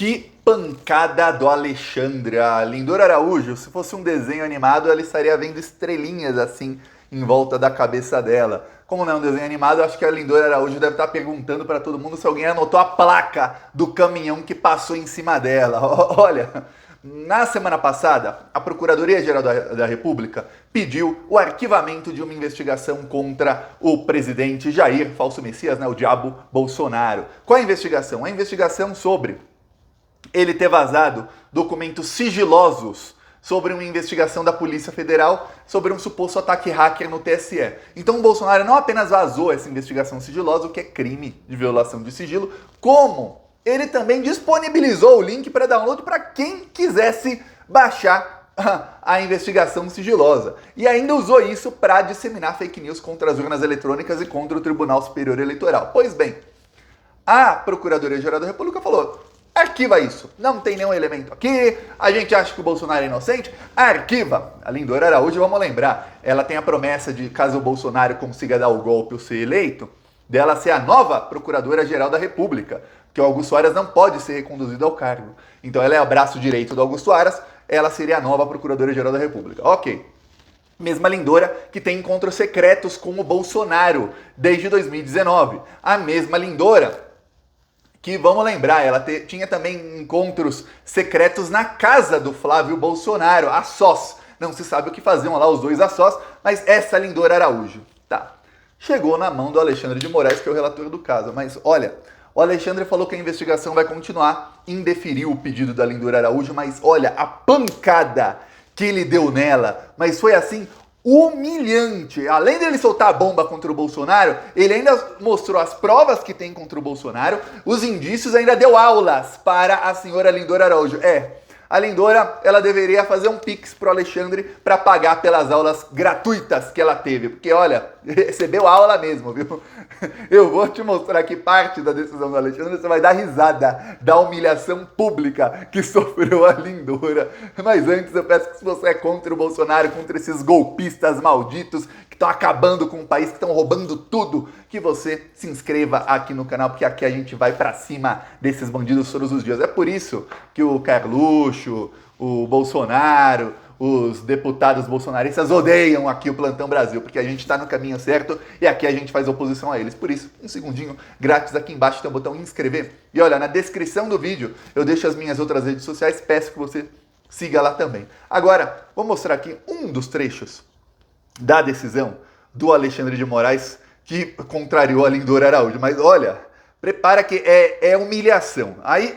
Que pancada do Alexandre. A Lindor Araújo, se fosse um desenho animado, ela estaria vendo estrelinhas assim em volta da cabeça dela. Como não é um desenho animado, acho que a Lindor Araújo deve estar perguntando para todo mundo se alguém anotou a placa do caminhão que passou em cima dela. Olha, na semana passada, a Procuradoria-Geral da República pediu o arquivamento de uma investigação contra o presidente Jair, falso Messias, né, o diabo Bolsonaro. Qual é a investigação? A investigação sobre ele ter vazado documentos sigilosos sobre uma investigação da Polícia Federal sobre um suposto ataque hacker no TSE. Então o Bolsonaro não apenas vazou essa investigação sigilosa, o que é crime de violação de sigilo, como ele também disponibilizou o link para download para quem quisesse baixar a investigação sigilosa. E ainda usou isso para disseminar fake news contra as urnas eletrônicas e contra o Tribunal Superior Eleitoral. Pois bem, a Procuradoria-Geral da República falou: arquiva isso, não tem nenhum elemento aqui, a gente acha que o Bolsonaro é inocente, arquiva. A Lindor Araújo, vamos lembrar, ela tem a promessa de, caso o Bolsonaro consiga dar o golpe ou ser eleito, dela ser a nova Procuradora-Geral da República, que o Augusto Aras não pode ser reconduzido ao cargo. Então ela é o braço direito do Augusto Aras, ela seria a nova Procuradora-Geral da República. Ok. Mesma Lindora que tem encontros secretos com o Bolsonaro desde 2019. A mesma Lindora que, vamos lembrar, ela tinha também encontros secretos na casa do Flávio Bolsonaro, a sós. Não se sabe o que faziam lá os dois a sós, mas essa Lindor Araújo. Tá. Chegou na mão do Alexandre de Moraes, que é o relator do caso. Mas olha, o Alexandre falou que a investigação vai continuar, indeferiu o pedido da Lindor Araújo, mas olha, a pancada que ele deu nela, mas foi assim humilhante. Além dele soltar a bomba contra o Bolsonaro, ele ainda mostrou as provas que tem contra o Bolsonaro, os indícios, ainda deu aulas para a senhora Lindor Araújo. A Lindora, ela deveria fazer um pix pro Alexandre para pagar pelas aulas gratuitas que ela teve, porque olha, recebeu aula mesmo, viu? Eu vou te mostrar aqui parte da decisão do Alexandre, você vai dar risada da humilhação pública que sofreu a Lindora. Mas antes eu peço que, se você é contra o Bolsonaro, contra esses golpistas malditos que estão acabando com o país, que estão roubando tudo, que você se inscreva aqui no canal, porque aqui a gente vai pra cima desses bandidos todos os dias. É por isso que o Carluxo, o Bolsonaro, os deputados bolsonaristas odeiam aqui o Plantão Brasil, porque a gente tá no caminho certo e aqui a gente faz oposição a eles. Por isso, um segundinho grátis aqui embaixo tem o botão inscrever. E olha, na descrição do vídeo eu deixo as minhas outras redes sociais, peço que você siga lá também. Agora, vou mostrar aqui um dos trechos da decisão do Alexandre de Moraes, que contrariou a Lindor Araújo. Mas olha, prepara que é humilhação. Aí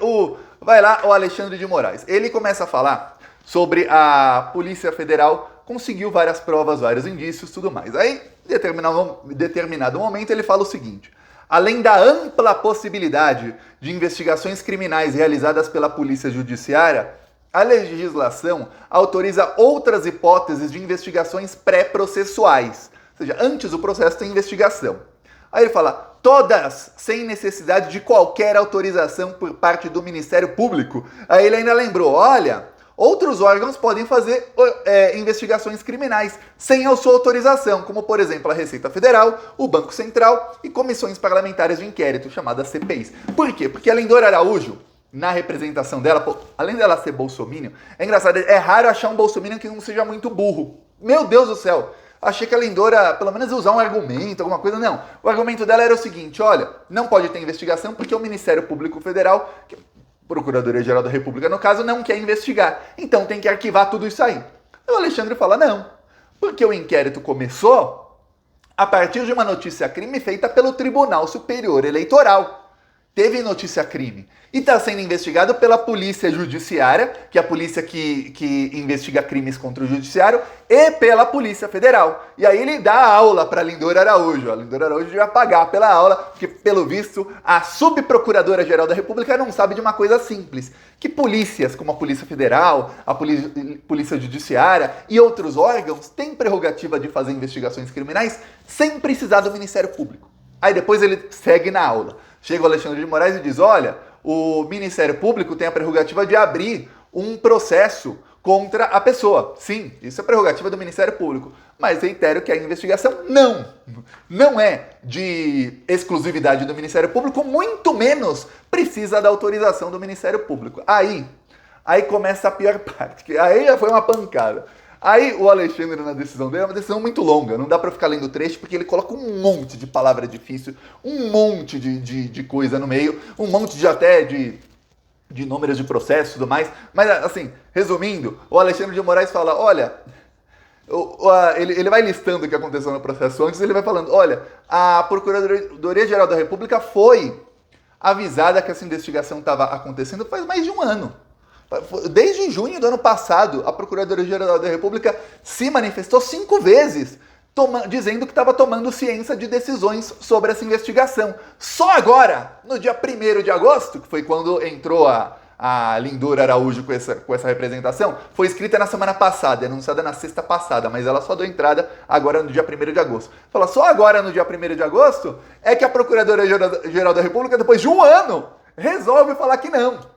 vai lá o Alexandre de Moraes. Ele começa a falar sobre a Polícia Federal, conseguiu várias provas, vários indícios, tudo mais. Aí, em determinado momento, ele fala o seguinte: além da ampla possibilidade de investigações criminais realizadas pela Polícia Judiciária, a legislação autoriza outras hipóteses de investigações pré-processuais. Ou seja, antes do processo tem investigação. Aí ele fala: todas sem necessidade de qualquer autorização por parte do Ministério Público. Aí ele ainda lembrou: olha, outros órgãos podem fazer investigações criminais sem a sua autorização, como, por exemplo, a Receita Federal, o Banco Central e comissões parlamentares de inquérito, chamadas CPIs. Por quê? Porque a Lindor Araújo, na representação dela, além dela ser bolsominion, é engraçado, é raro achar um bolsominion que não seja muito burro. Meu Deus do céu! Achei que a Lindora, pelo menos, ia usar um argumento, alguma coisa. Não. O argumento dela era o seguinte: olha, não pode ter investigação porque o Ministério Público Federal, Procuradoria-Geral da República, no caso, não quer investigar. Então tem que arquivar tudo isso aí. O Alexandre fala: não, porque o inquérito começou a partir de uma notícia-crime feita pelo Tribunal Superior Eleitoral. Teve notícia-crime. E está sendo investigado pela Polícia Judiciária, que é a polícia que investiga crimes contra o Judiciário, e pela Polícia Federal. E aí ele dá aula para a Lindor Araújo. A Lindor Araújo vai pagar pela aula, porque, pelo visto, a Subprocuradora-Geral da República não sabe de uma coisa simples: que polícias, como a Polícia Federal, a Polícia Judiciária e outros órgãos têm prerrogativa de fazer investigações criminais sem precisar do Ministério Público. Aí depois ele segue na aula. Chega o Alexandre de Moraes e diz: olha, o Ministério Público tem a prerrogativa de abrir um processo contra a pessoa. Sim, isso é prerrogativa do Ministério Público. Mas reitero que a investigação não é de exclusividade do Ministério Público, muito menos precisa da autorização do Ministério Público. Aí começa a pior parte, que aí já foi uma pancada. Aí o Alexandre, na decisão dele, é uma decisão muito longa, não dá pra ficar lendo o trecho, porque ele coloca um monte de palavra difícil, um monte de coisa no meio, um monte de números de processo e tudo mais. Mas, assim, resumindo, o Alexandre de Moraes fala, olha, ele vai listando o que aconteceu no processo antes, ele vai falando, olha, a Procuradoria-Geral da República foi avisada que essa investigação estava acontecendo faz mais de um ano. Desde junho do ano passado, a Procuradoria-Geral da República se manifestou 5 vezes, dizendo que estava tomando ciência de decisões sobre essa investigação. Só agora, no dia 1º de agosto, que foi quando entrou a Lindora Araújo com essa representação, foi escrita na semana passada, anunciada na sexta passada, mas ela só deu entrada agora no dia 1º de agosto. Fala, só agora no dia 1º de agosto é que a Procuradoria-Geral da República, depois de um ano, resolve falar que não.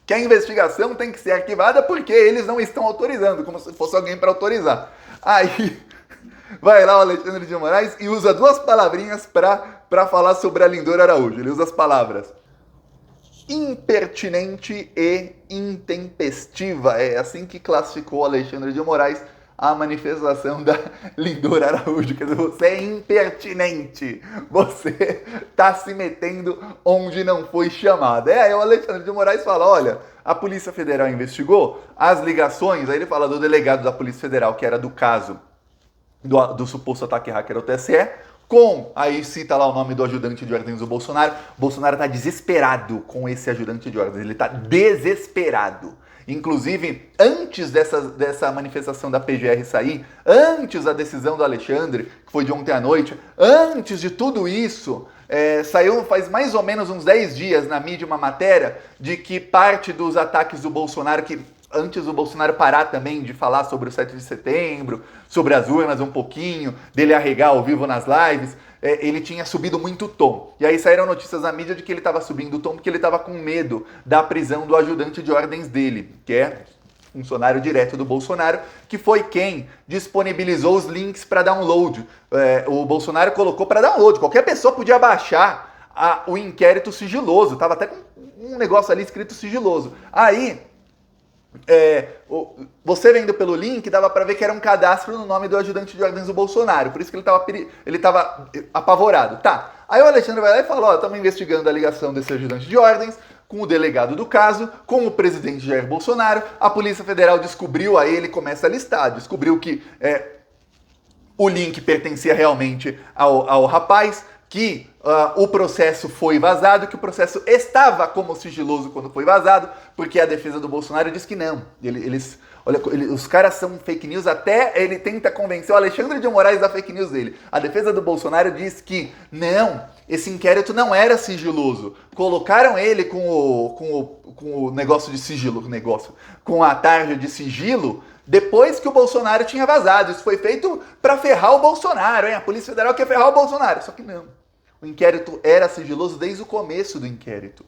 Que a investigação tem que ser arquivada porque eles não estão autorizando, como se fosse alguém para autorizar. Aí vai lá o Alexandre de Moraes e usa 2 palavrinhas para falar sobre a Lindora Araújo. Ele usa as palavras impertinente e intempestiva. É assim que classificou o Alexandre de Moraes a manifestação da Lindora Araújo. Quer dizer, você é impertinente. Você tá se metendo onde não foi chamado. Aí o Alexandre de Moraes fala, olha, a Polícia Federal investigou as ligações, aí ele fala do delegado da Polícia Federal, que era do caso do suposto ataque hacker ao TSE, aí cita lá o nome do ajudante de ordens do Bolsonaro. O Bolsonaro tá desesperado com esse ajudante de ordens, ele tá desesperado. Inclusive, antes dessa manifestação da PGR sair, antes da decisão do Alexandre, que foi de ontem à noite, antes de tudo isso, saiu faz mais ou menos uns 10 dias na mídia uma matéria de que parte dos ataques do Bolsonaro, que antes do Bolsonaro parar também de falar sobre o 7 de setembro, sobre as urnas um pouquinho, dele arregar ao vivo nas lives, ele tinha subido muito o tom. E aí saíram notícias na mídia de que ele estava subindo o tom porque ele estava com medo da prisão do ajudante de ordens dele, que é funcionário direto do Bolsonaro, que foi quem disponibilizou os links para download. O Bolsonaro colocou para download, qualquer pessoa podia baixar o inquérito sigiloso, estava até com um negócio ali escrito sigiloso. Aí, você vendo pelo link, dava pra ver que era um cadastro no nome do ajudante de ordens do Bolsonaro, por isso que ele tava apavorado. Tá, aí o Alexandre vai lá e fala, estamos investigando a ligação desse ajudante de ordens com o delegado do caso, com o presidente Jair Bolsonaro. A Polícia Federal descobriu, aí ele começa a listar, descobriu que o link pertencia realmente ao rapaz, que o processo foi vazado, que o processo estava como sigiloso quando foi vazado, porque a defesa do Bolsonaro diz que não. Os caras são fake news, até ele tenta convencer o Alexandre de Moraes da fake news dele. A defesa do Bolsonaro diz que não, esse inquérito não era sigiloso. Colocaram ele com o negócio de sigilo, com a tarja de sigilo, depois que o Bolsonaro tinha vazado. Isso foi feito para ferrar o Bolsonaro, hein? A Polícia Federal quer ferrar o Bolsonaro, só que não. O inquérito era sigiloso desde o começo do inquérito.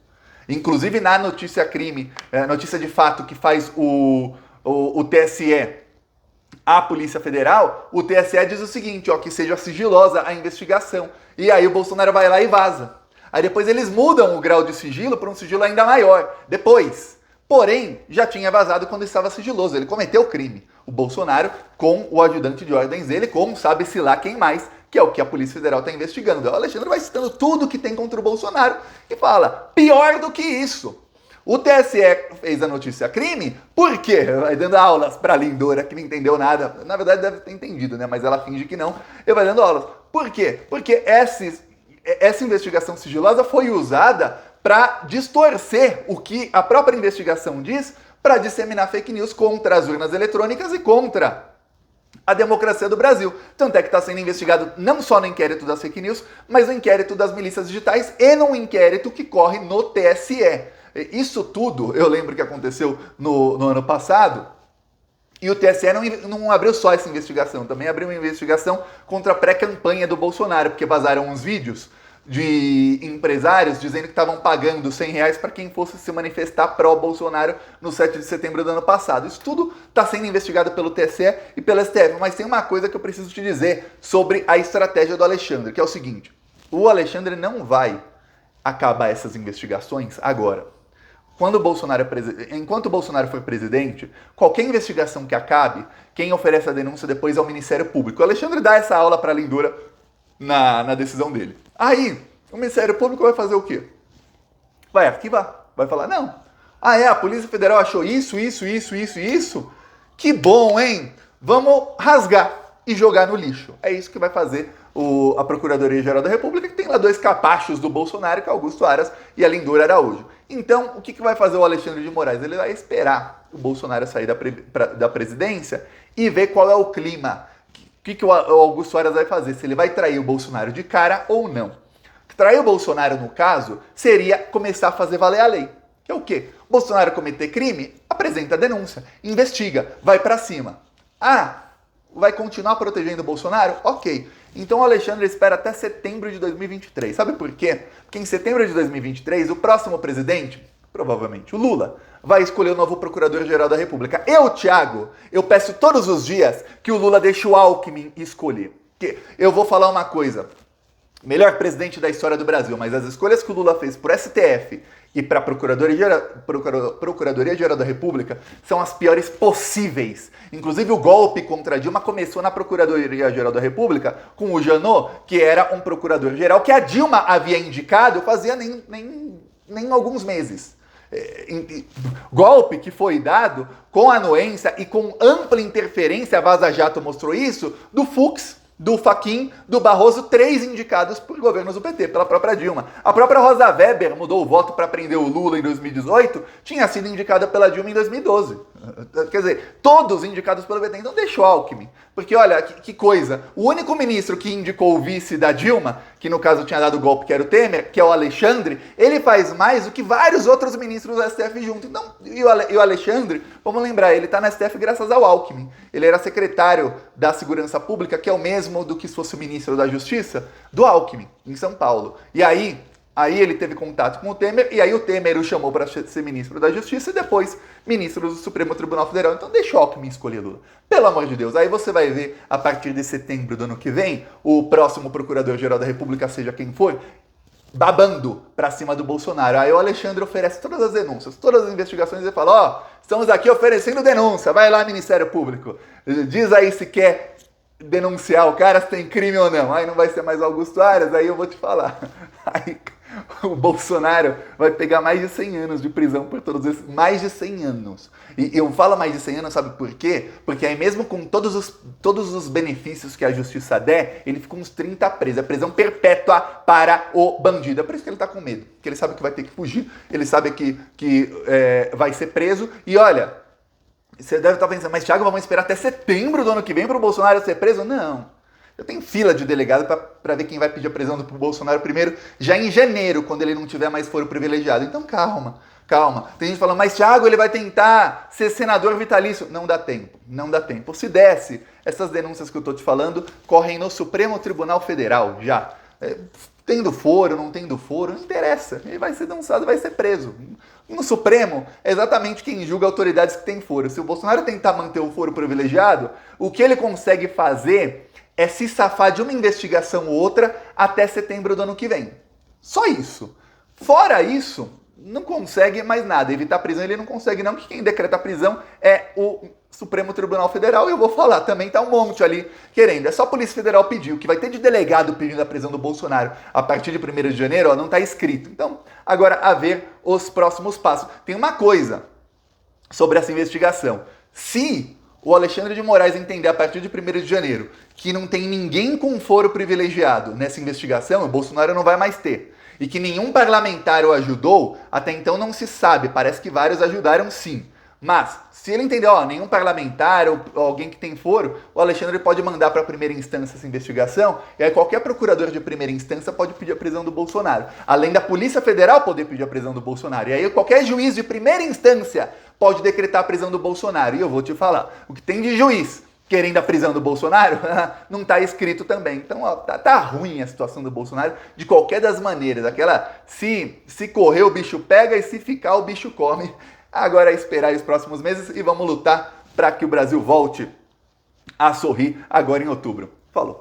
Inclusive na notícia crime, notícia de fato que faz o TSE, a Polícia Federal, o TSE diz o seguinte, que seja sigilosa a investigação. E aí o Bolsonaro vai lá e vaza. Aí depois eles mudam o grau de sigilo para um sigilo ainda maior. Depois. Porém, já tinha vazado quando estava sigiloso. Ele cometeu o crime. O Bolsonaro com o ajudante de ordens dele, com sabe-se lá quem mais, que é o que a Polícia Federal está investigando. O Alexandre vai citando tudo que tem contra o Bolsonaro e fala, pior do que isso. O TSE fez a notícia crime, por quê? Vai dando aulas para a Lindora, que não entendeu nada. Na verdade deve ter entendido, né? Mas ela finge que não. E vai dando aulas. Por quê? Porque essa investigação sigilosa foi usada para distorcer o que a própria investigação diz, para disseminar fake news contra as urnas eletrônicas e contra a democracia do Brasil. Tanto é que está sendo investigado não só no inquérito das fake news, mas no inquérito das milícias digitais e num inquérito que corre no TSE. Isso tudo, eu lembro que aconteceu no ano passado, e o TSE não abriu só essa investigação, também abriu uma investigação contra a pré-campanha do Bolsonaro, porque vazaram uns vídeos de empresários dizendo que estavam pagando R$ 100 para quem fosse se manifestar pró-Bolsonaro no 7 de setembro do ano passado. Isso tudo está sendo investigado pelo TSE e pelo STF, mas tem uma coisa que eu preciso te dizer sobre a estratégia do Alexandre, que é o seguinte: o Alexandre não vai acabar essas investigações agora. Enquanto o Bolsonaro for presidente, qualquer investigação que acabe, quem oferece a denúncia depois é o Ministério Público. O Alexandre dá essa aula para a Lindora na decisão dele. Aí, o Ministério Público vai fazer o quê? Vai arquivar. Vai falar, não. A Polícia Federal achou isso. Que bom, hein? Vamos rasgar e jogar no lixo. É isso que vai fazer a Procuradoria-Geral da República, que tem lá dois capachos do Bolsonaro, que é Augusto Aras e a Lindora Araújo. Então, o que vai fazer o Alexandre de Moraes? Ele vai esperar o Bolsonaro sair da presidência e ver qual é o clima. O que o Augusto Aras vai fazer? Se ele vai trair o Bolsonaro de cara ou não. Trair o Bolsonaro, no caso, seria começar a fazer valer a lei. Que é o quê? O Bolsonaro cometer crime, apresenta a denúncia, investiga, vai pra cima. Vai continuar protegendo o Bolsonaro? Ok. Então o Alexandre espera até setembro de 2023. Sabe por quê? Porque em setembro de 2023, o próximo presidente, provavelmente o Lula, vai escolher o novo Procurador-Geral da República. Thiago, eu peço todos os dias que o Lula deixe o Alckmin escolher. Que eu vou falar uma coisa. Melhor presidente da história do Brasil, mas as escolhas que o Lula fez por STF e para a Procuradoria-Geral da República são as piores possíveis. Inclusive o golpe contra a Dilma começou na Procuradoria-Geral da República com o Janot, que era um procurador-geral que a Dilma havia indicado fazia nem alguns meses. Golpe que foi dado com anuência e com ampla interferência, a Vaza Jato mostrou isso, do Fux, do Fachin, do Barroso, 3 indicados por governos do PT, pela própria Dilma. A própria Rosa Weber mudou o voto para prender o Lula em 2018, tinha sido indicada pela Dilma em 2012. Quer dizer, todos indicados pelo PT. Então deixa o Alckmin. Porque olha, que coisa. O único ministro que indicou o vice da Dilma, que no caso tinha dado o golpe, que era o Temer, que é o Alexandre, ele faz mais do que vários outros ministros do STF juntos. Então, e o Alexandre, vamos lembrar, ele está na STF graças ao Alckmin. Ele era secretário da Segurança Pública, que é o mesmo do que se fosse o ministro da Justiça, do Alckmin, em São Paulo. E aí ele teve contato com o Temer, e aí o Temer o chamou para ser ministro da Justiça e depois ministro do Supremo Tribunal Federal. Então deixa o Alckmin escolher Lula. Pelo amor de Deus. Aí você vai ver, a partir de setembro do ano que vem, o próximo Procurador-Geral da República, seja quem for, babando para cima do Bolsonaro. Aí o Alexandre oferece todas as denúncias, todas as investigações e fala, estamos aqui oferecendo denúncia, vai lá, Ministério Público, diz aí se quer denunciar o cara, se tem crime ou não. Aí não vai ser mais Augusto Aras, aí eu vou te falar. Aí o Bolsonaro vai pegar mais de 100 anos de prisão por todos esses... Mais de 100 anos. E eu falo mais de 100 anos, sabe por quê? Porque aí mesmo com todos os benefícios que a justiça der, ele fica uns 30 preso. É prisão perpétua para o bandido. É por isso que ele tá com medo. Porque ele sabe que vai ter que fugir, ele sabe que vai ser preso. E olha, você deve estar pensando, mas Thiago, vamos esperar até setembro do ano que vem para o Bolsonaro ser preso? Não. Eu tenho fila de delegado para ver quem vai pedir a prisão do Bolsonaro primeiro, já em janeiro, quando ele não tiver mais foro privilegiado. Então calma. Tem gente falando, mas Thiago, ele vai tentar ser senador vitalício. Não dá tempo. Se desse, essas denúncias que eu estou te falando correm no Supremo Tribunal Federal já. Tendo foro, não tendo foro, não interessa. Ele vai ser denunciado, vai ser preso. No Supremo, é exatamente quem julga autoridades que têm foro. Se o Bolsonaro tentar manter o foro privilegiado, o que ele consegue fazer é se safar de uma investigação ou outra até setembro do ano que vem. Só isso. Fora isso, não consegue mais nada. Evitar prisão ele não consegue não, que quem decreta a prisão é o Supremo Tribunal Federal. E eu vou falar, também tá um monte ali querendo. É só a Polícia Federal pedir. O que vai ter de delegado pedindo a prisão do Bolsonaro a partir de 1º de janeiro, não tá escrito. Então, agora a ver os próximos passos. Tem uma coisa sobre essa investigação. Se o Alexandre de Moraes entender a partir de 1º de janeiro que não tem ninguém com foro privilegiado nessa investigação, o Bolsonaro não vai mais ter. E que nenhum parlamentar o ajudou, até então não se sabe, parece que vários ajudaram sim. Mas, se ele entender, nenhum parlamentar ou alguém que tem foro, o Alexandre pode mandar para a primeira instância essa investigação, e aí qualquer procurador de primeira instância pode pedir a prisão do Bolsonaro. Além da Polícia Federal poder pedir a prisão do Bolsonaro. E aí qualquer juiz de primeira instância pode decretar a prisão do Bolsonaro. E eu vou te falar, o que tem de juiz querendo a prisão do Bolsonaro? Não está escrito também. Então, ó, tá ruim a situação do Bolsonaro de qualquer das maneiras. Aquela, se correr o bicho pega e se ficar o bicho come. Agora é esperar os próximos meses e vamos lutar para que o Brasil volte a sorrir agora em outubro. Falou!